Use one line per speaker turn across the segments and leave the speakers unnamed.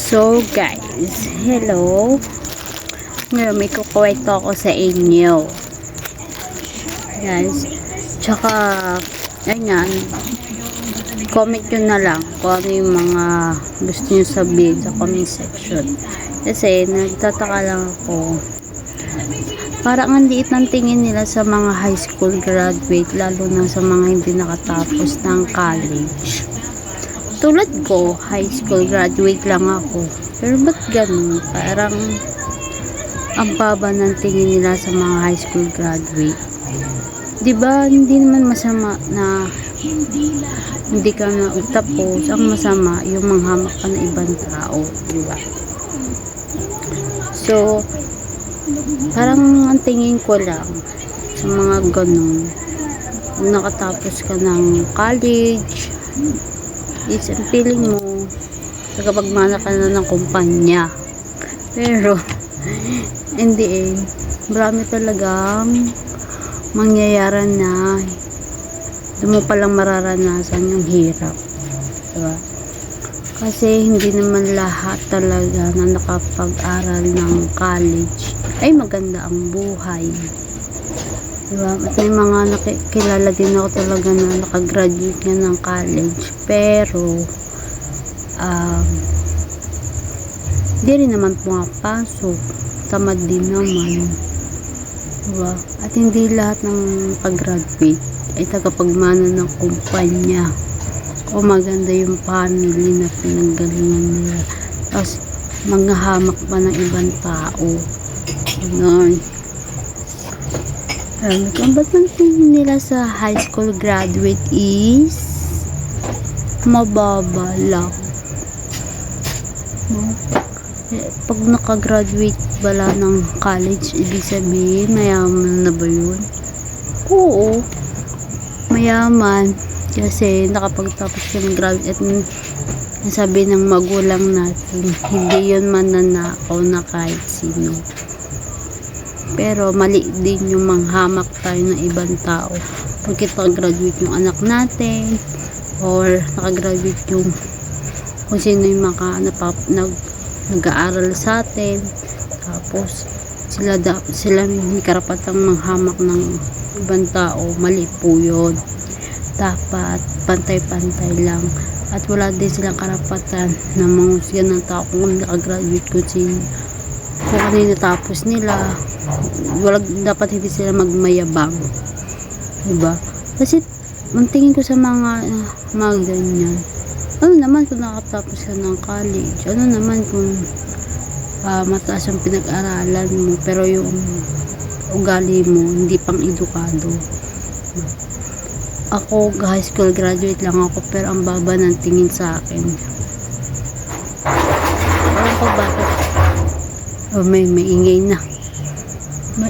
So guys, hello. Ngayon may kukwento ako sa inyo. Guys, tsaka ayan, comment nyo na lang kung ano yung mga gusto nyo sabihin sa comment section. Kasi nagtataka lang ako, parang ang liit ng tingin nila sa mga high school graduate, lalo na sa mga hindi nakatapos ng college. Tulad ko, high school graduate lang ako. Pero ba't ganun? Parang ang baba ng tingin nila sa mga high school graduate. Diba, hindi naman masama na hindi ka na tapos. Ang masama, yung manghamak ka ng ibang tao. Diba? So, parang ang tingin ko lang sa mga ganun, nakatapos ka ng college, is ang feeling mo kapagmana ka na ng kumpanya, pero hindi marami talagang mangyayari na doon mo palang mararanasan yung hirap, diba? Kasi hindi naman lahat talaga na nakapag-aral ng college ay maganda ang buhay, diba? At may mga kilala din ako talaga na nakagraduate nga ng college, pero di rin naman pumapasok, tamad din naman, diba? At hindi lahat ng pag-graduate ay tagapagmana ng kumpanya o maganda yung family na pinanggalingan nila, tapos manghahamak pa ng ibang tao. Ganun. Ang ba't ang tingin nila sa high school graduate is mababa lang. No? Pag nakagraduate bala ng college, ibig sabihin mayaman na ba yun? Oo, mayaman kasi nakapagtapos ka ng graduate at nasabi ng magulang natin hindi yun mananakaw na kahit sino. Pero mali din yung manghamak tayo ng ibang tao pagkat nakagraduate yung anak natin or nakagraduate yung kung sino yung nag-aaral sa atin, tapos sila may karapatang manghamak ng ibang tao. Mali po yun. Dapat pantay-pantay lang at wala din silang karapatan na mangusgan ng tao kung nakagraduate kung kanino tapos nila. Dapat hindi sila magmayabang, diba? Kasi ang tingin ko sa mga ganyan, ano naman kung nakatapos ka ng college, ano naman kung mataas ang pinag-aralan mo pero yung ugali mo hindi pang edukado. Ako high school graduate lang ako pero ang baba ng tingin sa akin. Ewan ko bakit may ingay na.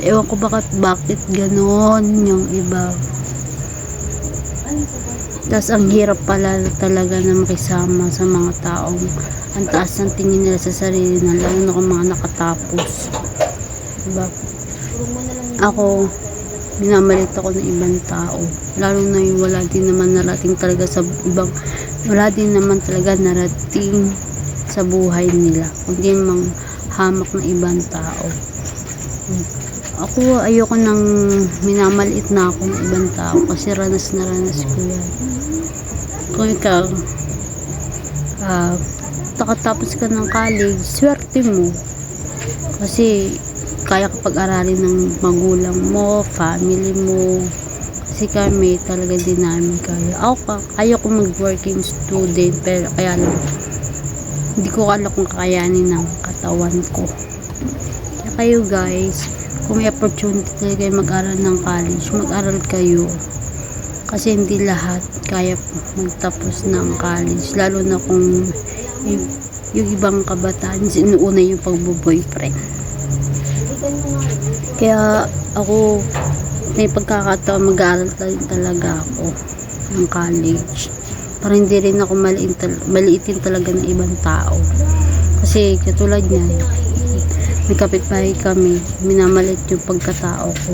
Ewan ko bakit ganon yung iba. Tas ang hirap pala talaga na makisama sa mga taong ang taas ng tingin nila sa sarili na, lalo na kung mga nakatapos, diba? Ako, minamalit ako ng ibang tao, lalo na yung wala din naman narating talaga narating sa buhay nila, kundi mang hamak ng ibang tao. Ako, ayoko nang minamaliit na ako ng ibang tao kasi ranas na ranas ko yan. Kung ikaw nakatapos ka ng college, swerte mo kasi kaya ka pag-aralin ng magulang mo, family mo, kasi kami talaga din namin kaya ko mag-working student, pero kaya lang hindi ko alam kung kakayanin ng katawan ko. Kaya kayo guys, kung may opportunity kayo mag-aral ng college, mag-aral kayo kasi hindi lahat kaya magtapos ng college, lalo na kung yung ibang kabataan sinuuna yung pagbo-boyfriend. Kaya ako may pagkakataon mag-aaral talaga ako ng college para hindi rin ako maliitin talaga ng ibang tao. Kasi katulad niyan, may kapitbahay kami, minamalit yung pagkatao ko.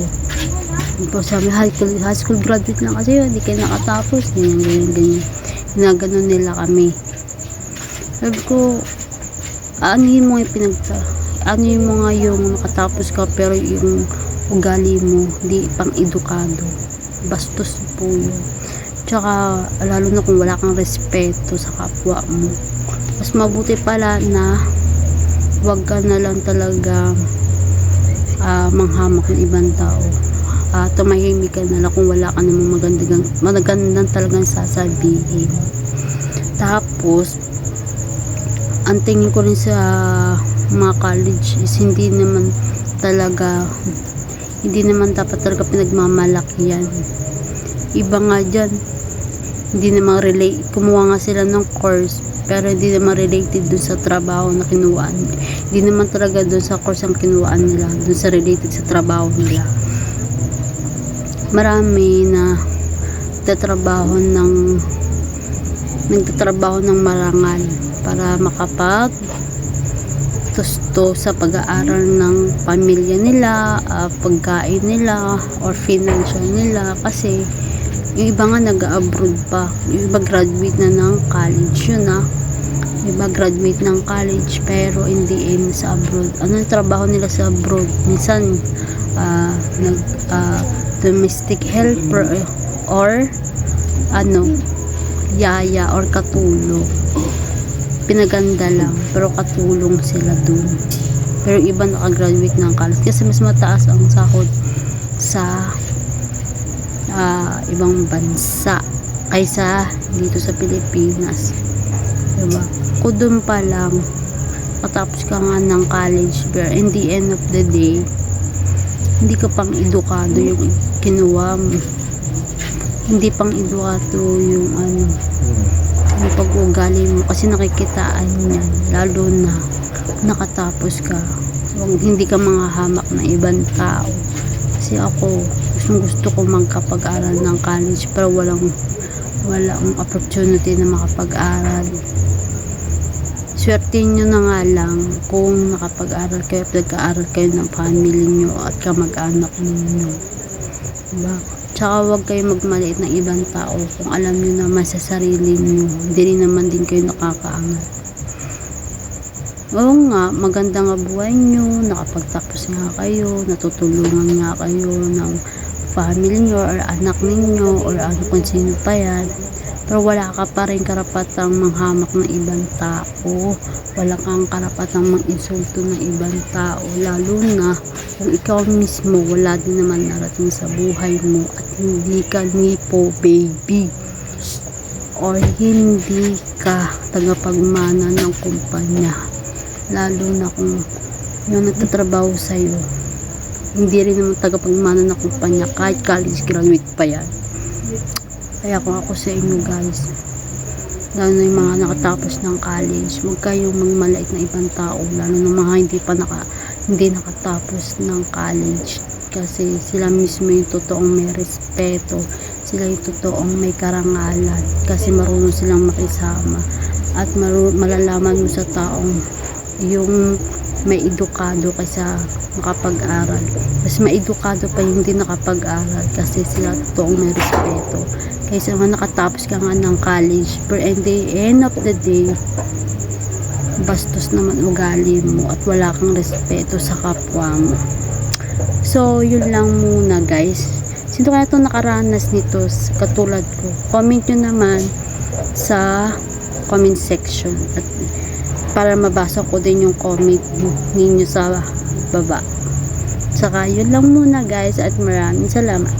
Sabi, high school graduate lang kasi yun, hindi kayo nakatapos, ganyan. Ginaganon nila kami. Sabi ko, Anuhin mo anuhin mo nga yung nakatapos ka pero yung ugali mo hindi pang edukado, bastos po yun. Tsaka lalo na kung wala kang respeto sa kapwa mo, mas mabuti pala na wag ka na lang talaga manghamak ng ibang tao. Tumahimik ka na lang kung wala ka namang magandang talagang sasabihin. Tapos ang tingin ko rin sa mga college is hindi naman dapat talaga pinagmamalaki yan. Iba nga dyan, hindi naman kumuha nga sila ng course pero hindi naman related dun sa trabaho na kinuhaan. Hindi naman talaga dun sa course ang kinuhaan nila, dun sa related sa trabaho nila. Marami na nagtatrabaho ng marangal para tusto sa pag-aaral ng pamilya nila, pagkain nila or financial nila, kasi yung iba nga nag-abroad pa, yung iba graduate na ng college, yung iba graduate ng college pero hindi sa abroad. Ano yung trabaho nila sa abroad? Minsan domestic helper or yaya or katulong. Pinaganda lang pero katulong sila dun. Pero iba nakagraduate ng college kasi mas mataas ang sahod sa ibang bansa kaysa dito sa Pilipinas, diba? Kung dun pa lang katapos ka nga ng college pero in the end of the day hindi ka pang edukado yung kinuha mo, hindi pang edukado yung yung pag-uugali mo, kasi nakikitaan yan lalo na nakatapos ka. Hindi ka manghahamak ng ibang tao. Kasi ako gusto ko magkapag-aral ng college pero walang opportunity na makapag-aral. Swerte nyo na nga lang kung nakapag-aral kayo, nagka-aral kayo ng family nyo at kamag-anak ninyo, diba? Tsaka huwag kayo magmaliit ng ibang tao kung alam nyo naman sa sarili nyo hindi rin naman din kayo nakakaangat. Oo nga, maganda nga buhay nyo, nakapagtapos nga kayo, natutulungan nga kayo ng family nyo or anak ninyo or kung sino pa yan, pero wala ka pa rin karapatang manghamak ng ibang tao, wala kang karapatang mang-insulto ng ibang tao, lalo na kung ikaw mismo wala din naman narating sa buhay mo at hindi ka nipo baby or hindi ka tagapagmana ng kumpanya, lalo na kung yung nagtatrabaho sa'yo hindi rin naman tagapagmana ng kumpanya kahit college graduate pa yan. Kaya kung ako sa inyo guys, lalo na yung mga nakatapos ng college, huwag kayong magmalait na ibang tao, lalo na mga hindi nakatapos ng college, kasi sila mismo yung totoong may respeto, sila yung totoong may karangalan kasi marunong silang makisama at malalaman mo sa taong yung may edukado kaysa makapag-aral. Mas may edukado pa yung hindi nakapag-aral kasi sila totoong may respeto kaysa nga nakatapos ka nga ng college pero at the end of the day bastos naman ugali mo at wala kang respeto sa kapwa mo. So yun lang muna guys. Sino kaya itong nakaranas nito katulad ko? Comment nyo naman sa comment section at para mabasa ko din yung comment ninyo sa baba. Saka yun lang muna guys at maraming salamat.